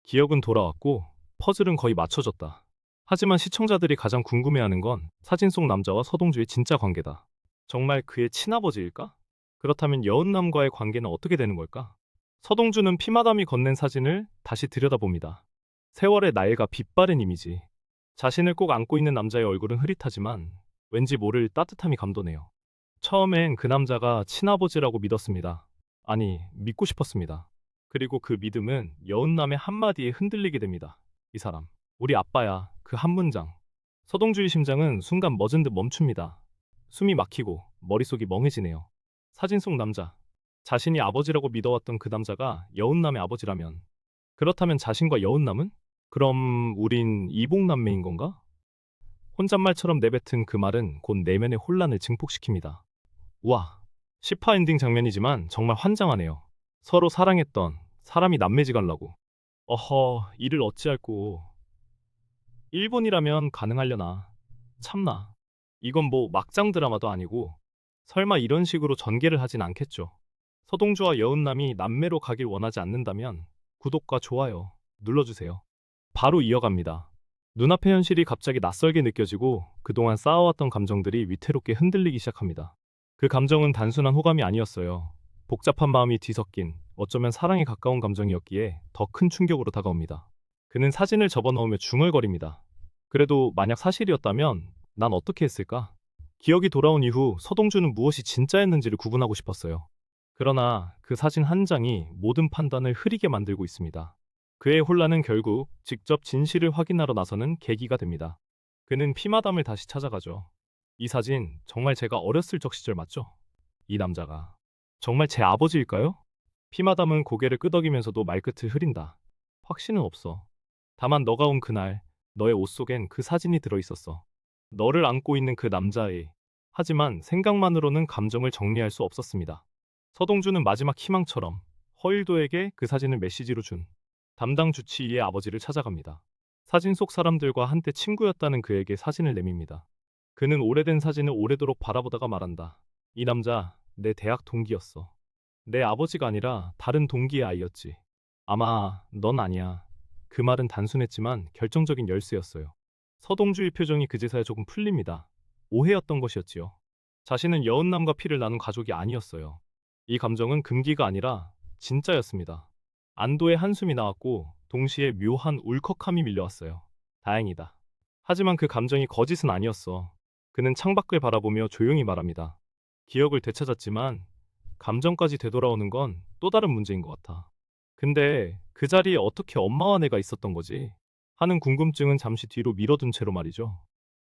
기억은 돌아왔고 퍼즐은 거의 맞춰졌다. 하지만 시청자들이 가장 궁금해하는 건 사진 속 남자와 서동주의 진짜 관계다. 정말 그의 친아버지일까? 그렇다면 여운남과의 관계는 어떻게 되는 걸까? 서동주는 피마담이 건넨 사진을 다시 들여다봅니다. 세월의 나이가 빛바랜 이미지. 자신을 꼭 안고 있는 남자의 얼굴은 흐릿하지만 왠지 모를 따뜻함이 감도네요. 처음엔 그 남자가 친아버지라고 믿었습니다. 아니, 믿고 싶었습니다. 그리고 그 믿음은 여운남의 한마디에 흔들리게 됩니다. 이 사람, 우리 아빠야. 그 한 문장. 서동주의 심장은 순간 멎은 듯 멈춥니다. 숨이 막히고 머릿속이 멍해지네요. 사진 속 남자. 자신이 아버지라고 믿어왔던 그 남자가 여운남의 아버지라면, 그렇다면 자신과 여운남은? 그럼 우린 이복남매인 건가? 혼잣말처럼 내뱉은 그 말은 곧 내면의 혼란을 증폭시킵니다. 우와, 10화 엔딩 장면이지만 정말 환장하네요. 서로 사랑했던 사람이 남매지간라고. 어허, 이를 어찌할꼬. 일본이라면 가능하려나. 참나. 이건 뭐 막장 드라마도 아니고 설마 이런 식으로 전개를 하진 않겠죠. 서동주와 여운남이 남매로 가길 원하지 않는다면 구독과 좋아요 눌러주세요. 바로 이어갑니다. 눈앞의 현실이 갑자기 낯설게 느껴지고 그동안 쌓아왔던 감정들이 위태롭게 흔들리기 시작합니다. 그 감정은 단순한 호감이 아니었어요. 복잡한 마음이 뒤섞인 어쩌면 사랑에 가까운 감정이었기에 더 큰 충격으로 다가옵니다. 그는 사진을 접어넣으며 중얼거립니다. 그래도 만약 사실이었다면 난 어떻게 했을까? 기억이 돌아온 이후 서동주는 무엇이 진짜였는지를 구분하고 싶었어요. 그러나 그 사진 한 장이 모든 판단을 흐리게 만들고 있습니다. 그의 혼란은 결국 직접 진실을 확인하러 나서는 계기가 됩니다. 그는 피마담을 다시 찾아가죠. 이 사진 정말 제가 어렸을 적 시절 맞죠? 이 남자가 정말 제 아버지일까요? 피마담은 고개를 끄덕이면서도 말끝을 흐린다. 확신은 없어. 다만 너가 온 그날 너의 옷 속엔 그 사진이 들어있었어. 너를 안고 있는 그 남자의. 하지만 생각만으로는 감정을 정리할 수 없었습니다. 서동주는 마지막 희망처럼 허일도에게 그 사진을 메시지로 준 담당 주치의의 아버지를 찾아갑니다. 사진 속 사람들과 한때 친구였다는 그에게 사진을 내밉니다. 그는 오래된 사진을 오래도록 바라보다가 말한다. 이 남자 내 대학 동기였어. 내 아버지가 아니라 다른 동기의 아이였지. 아마 넌 아니야. 그 말은 단순했지만 결정적인 열쇠였어요. 서동주의 표정이 그제서야 조금 풀립니다. 오해였던 것이었지요. 자신은 여운남과 피를 나눈 가족이 아니었어요. 이 감정은 금기가 아니라 진짜였습니다. 안도의 한숨이 나왔고 동시에 묘한 울컥함이 밀려왔어요. 다행이다. 하지만 그 감정이 거짓은 아니었어. 그는 창밖을 바라보며 조용히 말합니다. 기억을 되찾았지만 감정까지 되돌아오는 건 또 다른 문제인 것 같아. 근데 그 자리에 어떻게 엄마와 내가 있었던 거지? 하는 궁금증은 잠시 뒤로 미뤄둔 채로 말이죠.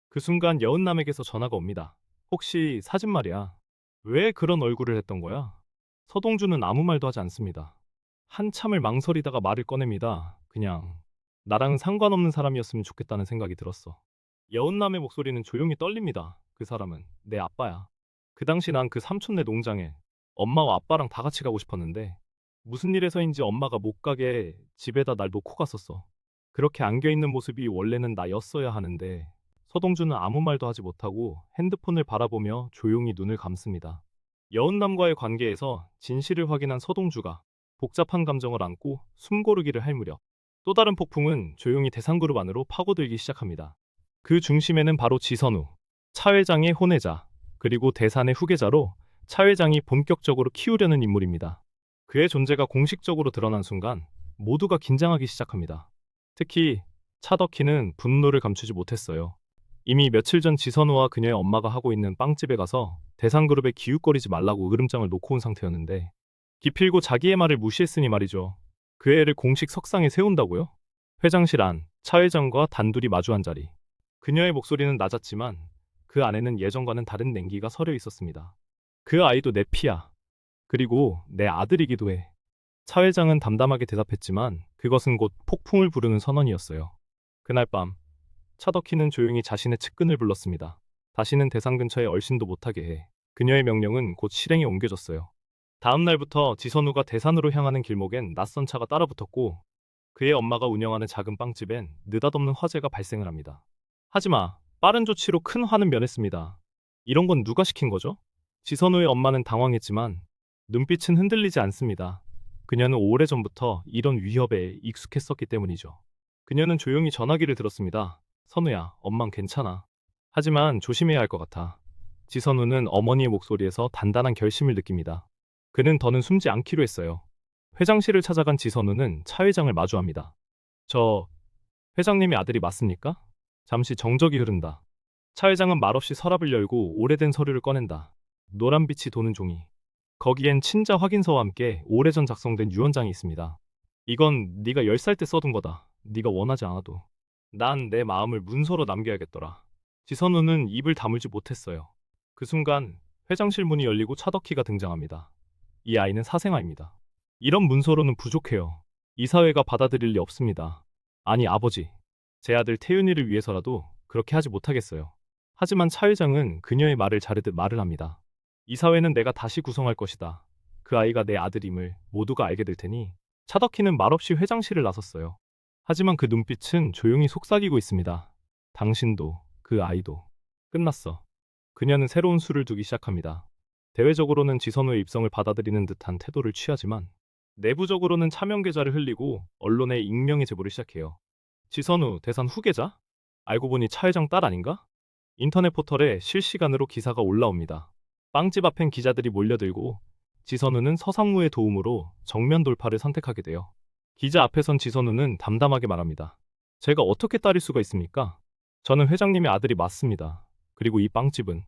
그 순간 여은남에게서 전화가 옵니다. 혹시 사진 말이야. 왜 그런 얼굴을 했던 거야? 서동주는 아무 말도 하지 않습니다. 한참을 망설이다가 말을 꺼냅니다. 그냥 나랑은 상관없는 사람이었으면 좋겠다는 생각이 들었어. 여운남의 목소리는 조용히 떨립니다. 그 사람은 내 아빠야. 그 당시 난 그 삼촌네 농장에 엄마와 아빠랑 다 같이 가고 싶었는데 무슨 일에서인지 엄마가 못 가게 집에다 날 놓고 갔었어. 그렇게 안겨있는 모습이 원래는 나였어야 하는데 서동주는 아무 말도 하지 못하고 핸드폰을 바라보며 조용히 눈을 감습니다. 여운남과의 관계에서 진실을 확인한 서동주가 복잡한 감정을 안고 숨고르기를 할 무렵 또 다른 폭풍은 조용히 대상그룹 안으로 파고들기 시작합니다. 그 중심에는 바로 지선우, 차 회장의 혼외자, 그리고 대산의 후계자로 차 회장이 본격적으로 키우려는 인물입니다. 그의 존재가 공식적으로 드러난 순간 모두가 긴장하기 시작합니다. 특히 차덕희는 분노를 감추지 못했어요. 이미 며칠 전 지선우와 그녀의 엄마가 하고 있는 빵집에 가서 대상그룹에 기웃거리지 말라고 으름장을 놓고 온 상태였는데 기필고 자기의 말을 무시했으니 말이죠. 그 애를 공식 석상에 세운다고요? 회장실 안, 차 회장과 단둘이 마주한 자리. 그녀의 목소리는 낮았지만 그 안에는 예전과는 다른 냉기가 서려 있었습니다. 그 아이도 내 피야. 그리고 내 아들이기도 해. 차 회장은 담담하게 대답했지만 그것은 곧 폭풍을 부르는 선언이었어요. 그날 밤 차덕희는 조용히 자신의 측근을 불렀습니다. 다시는 대상 근처에 얼씬도 못하게 해. 그녀의 명령은 곧 실행에 옮겨졌어요. 다음 날부터 지선우가 대산으로 향하는 길목엔 낯선 차가 따라붙었고 그의 엄마가 운영하는 작은 빵집엔 느닷없는 화재가 발생을 합니다. 하지마, 빠른 조치로 큰 화는 면했습니다. 이런 건 누가 시킨 거죠? 지선우의 엄마는 당황했지만 눈빛은 흔들리지 않습니다. 그녀는 오래전부터 이런 위협에 익숙했었기 때문이죠. 그녀는 조용히 전화기를 들었습니다. 선우야, 엄만 괜찮아. 하지만 조심해야 할 것 같아. 지선우는 어머니의 목소리에서 단단한 결심을 느낍니다. 그는 더는 숨지 않기로 했어요. 회장실을 찾아간 지선우는 차 회장을 마주합니다. 저 회장님의 아들이 맞습니까? 잠시 정적이 흐른다. 차 회장은 말없이 서랍을 열고 오래된 서류를 꺼낸다. 노란빛이 도는 종이. 거기엔 친자 확인서와 함께 오래전 작성된 유언장이 있습니다. 이건 네가 10살 때 써둔 거다. 네가 원하지 않아도. 난 내 마음을 문서로 남겨야겠더라. 지선우는 입을 다물지 못했어요. 그 순간 회장실 문이 열리고 차덕희가 등장합니다. 이 아이는 사생아입니다. 이런 문서로는 부족해요. 이사회가 받아들일 리 없습니다. 아니 아버지, 제 아들 태윤이를 위해서라도 그렇게 하지 못하겠어요. 하지만 차 회장은 그녀의 말을 자르듯 말을 합니다. 이사회는 내가 다시 구성할 것이다. 그 아이가 내 아들임을 모두가 알게 될 테니. 차덕희는 말없이 회장실을 나섰어요. 하지만 그 눈빛은 조용히 속삭이고 있습니다. 당신도 그 아이도 끝났어. 그녀는 새로운 수를 두기 시작합니다. 대외적으로는 지선우의 입성을 받아들이는 듯한 태도를 취하지만 내부적으로는 차명 계좌를 흘리고 언론에 익명의 제보를 시작해요. 지선우 대산 후계자? 알고 보니 차 회장 딸 아닌가? 인터넷 포털에 실시간으로 기사가 올라옵니다. 빵집 앞엔 기자들이 몰려들고 지선우는 서상무의 도움으로 정면 돌파를 선택하게 돼요. 기자 앞에선 지선우는 담담하게 말합니다. 제가 어떻게 딸일 수가 있습니까? 저는 회장님의 아들이 맞습니다. 그리고 이 빵집은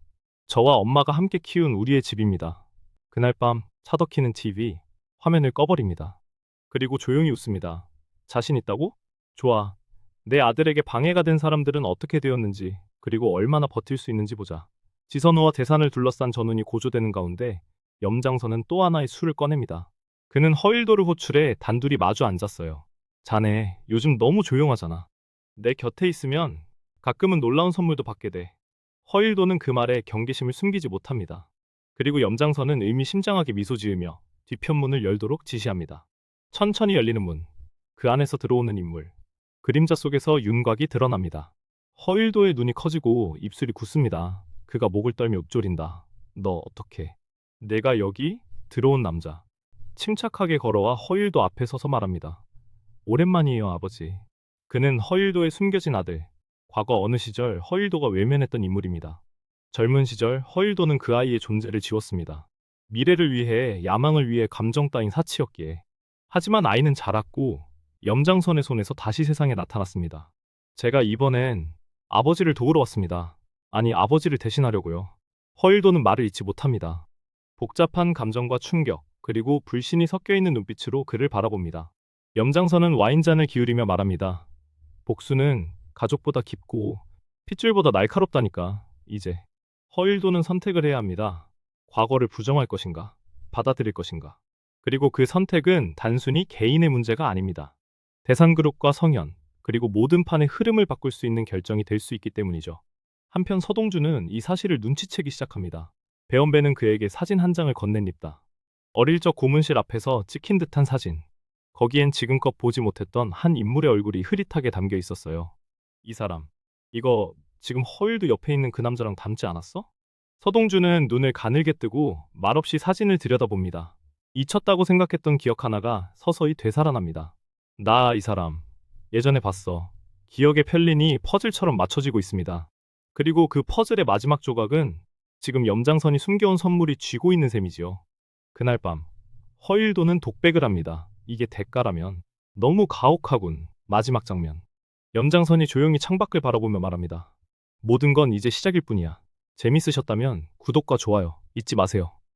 저와 엄마가 함께 키운 우리의 집입니다. 그날 밤 차덕희는 TV 화면을 꺼버립니다. 그리고 조용히 웃습니다. 자신 있다고? 좋아. 내 아들에게 방해가 된 사람들은 어떻게 되었는지, 그리고 얼마나 버틸 수 있는지 보자. 지선우와 대산을 둘러싼 전운이 고조되는 가운데 염장선은 또 하나의 술을 꺼냅니다. 그는 허일도를 호출해 단둘이 마주 앉았어요. 자네, 요즘 너무 조용하잖아. 내 곁에 있으면 가끔은 놀라운 선물도 받게 돼. 허일도는 그 말에 경계심을 숨기지 못합니다. 그리고 염장선은 의미심장하게 미소 지으며 뒤편문을 열도록 지시합니다. 천천히 열리는 문. 그 안에서 들어오는 인물. 그림자 속에서 윤곽이 드러납니다. 허일도의 눈이 커지고 입술이 굳습니다. 그가 목을 떨며 읊조린다. 너 어떻게? 내가 여기? 들어온 남자. 침착하게 걸어와 허일도 앞에 서서 말합니다. 오랜만이에요, 아버지. 그는 허일도의 숨겨진 아들. 과거 어느 시절 허일도가 외면했던 인물입니다. 젊은 시절 허일도는 그 아이의 존재를 지웠습니다. 미래를 위해, 야망을 위해 감정 따윈 사치였기에. 하지만 아이는 자랐고 염장선의 손에서 다시 세상에 나타났습니다. 제가 이번엔 아버지를 도우러 왔습니다. 아니, 아버지를 대신하려고요. 허일도는 말을 잇지 못합니다. 복잡한 감정과 충격, 그리고 불신이 섞여 있는 눈빛으로 그를 바라봅니다. 염장선은 와인잔을 기울이며 말합니다. 복수는 가족보다 깊고 핏줄보다 날카롭다니까. 이제 허일도는 선택을 해야 합니다. 과거를 부정할 것인가, 받아들일 것인가. 그리고 그 선택은 단순히 개인의 문제가 아닙니다. 대산그룹과 성현, 그리고 모든 판의 흐름을 바꿀 수 있는 결정이 될 수 있기 때문이죠. 한편 서동주는 이 사실을 눈치채기 시작합니다. 배원배는 그에게 사진 한 장을 건넨립다. 어릴 적 고문실 앞에서 찍힌 듯한 사진. 거기엔 지금껏 보지 못했던 한 인물의 얼굴이 흐릿하게 담겨 있었어요. 이 사람, 이거 지금 허일도 옆에 있는 그 남자랑 닮지 않았어? 서동주는 눈을 가늘게 뜨고 말없이 사진을 들여다봅니다. 잊혔다고 생각했던 기억 하나가 서서히 되살아납니다. 나 이 사람 예전에 봤어. 기억의 편린이 퍼즐처럼 맞춰지고 있습니다. 그리고 그 퍼즐의 마지막 조각은 지금 염장선이 숨겨온 선물이 쥐고 있는 셈이지요. 그날 밤 허일도는 독백을 합니다. 이게 대가라면. 너무 가혹하군. 마지막 장면. 염장선이 조용히 창밖을 바라보며 말합니다. 모든 건 이제 시작일 뿐이야. 재밌으셨다면 구독과 좋아요 잊지 마세요.